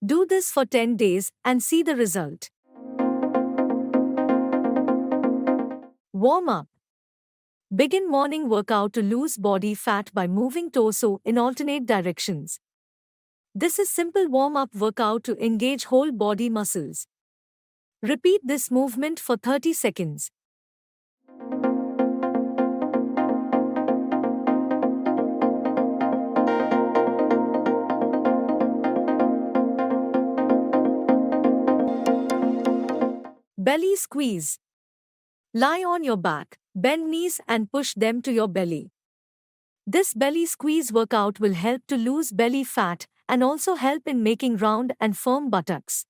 Do this for 10 days and see the result. Warm up. Begin morning workout to lose body fat by moving torso in alternate directions. This is simple warm-up workout to engage whole body muscles. Repeat this movement for 30 seconds. Belly squeeze. Lie on your back, bend knees and push them to your belly. This belly squeeze workout will help to lose belly fat and also help in making round and firm buttocks.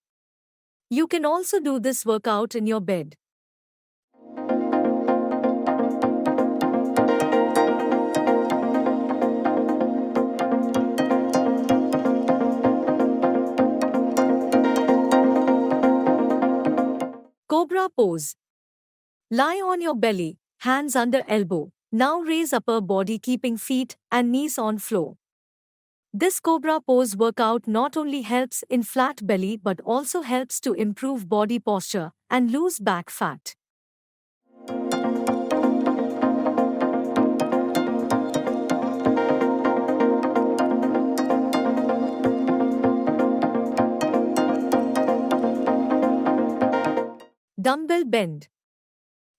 You can also do this workout in your bed. Cobra pose. Lie on your belly, hands under elbow. Now raise upper body keeping feet and knees on floor. This Cobra pose workout not only helps in flat belly but also helps to improve body posture and lose back fat. Dumbbell bend.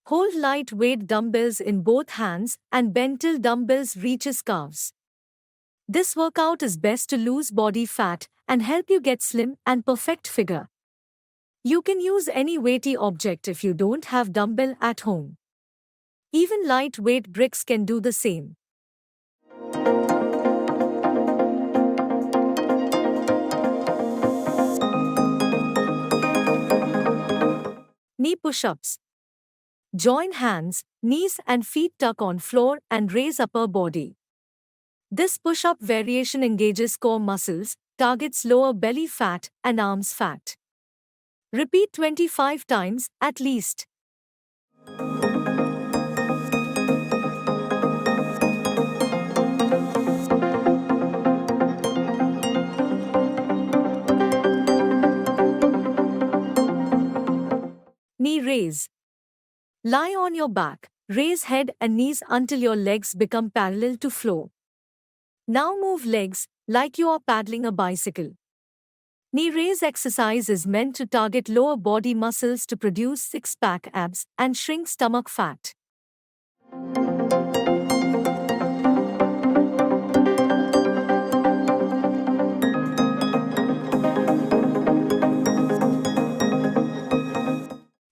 Hold light weight dumbbells in both hands and bend till dumbbells reaches calves. This workout is best to lose body fat and help you get slim and perfect figure. You can use any weighty object if you don't have dumbbell at home. Even lightweight bricks can do the same. Knee push-ups. Join hands, knees and feet tuck on floor and raise upper body. This push-up variation engages core muscles, targets lower belly fat and arms fat. Repeat 25 times at least. Knee raise. Lie on your back, raise head and knees until your legs become parallel to floor. Now move legs like you are paddling a bicycle. Knee raise exercise is meant to target lower body muscles to produce six-pack abs and shrink stomach fat.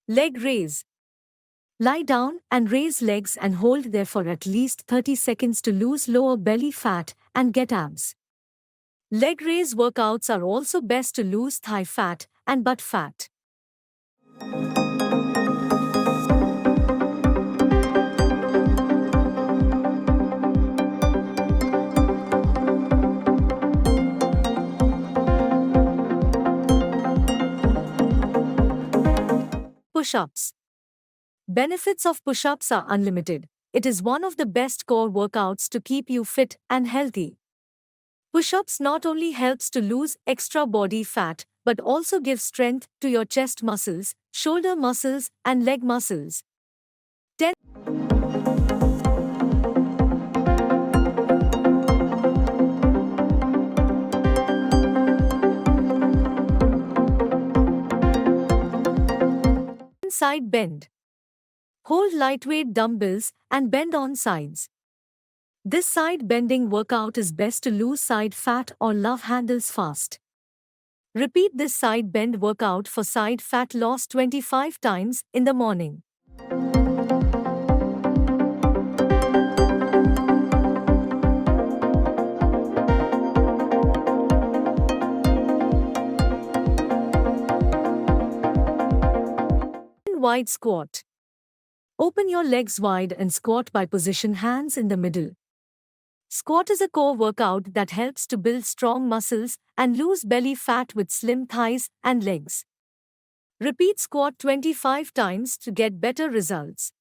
Leg raise. Lie down and raise legs and hold there for at least 30 seconds to lose lower belly fat and get abs. Leg raise workouts are also best to lose thigh fat and butt fat. Push-ups. Benefits of push-ups are unlimited. It is one of the best core workouts to keep you fit and healthy. Push-ups not only helps to lose extra body fat but also give strength to your chest muscles, shoulder muscles and leg muscles. 10. Side bend. Hold lightweight dumbbells and bend on sides. This side bending workout is best to lose side fat or love handles fast. Repeat this side bend workout for side fat loss 25 times in the morning. Wide squat. Open your legs wide and squat by position hands in the middle. Squat is a core workout that helps to build strong muscles and lose belly fat with slim thighs and legs. Repeat squat 25 times to get better results.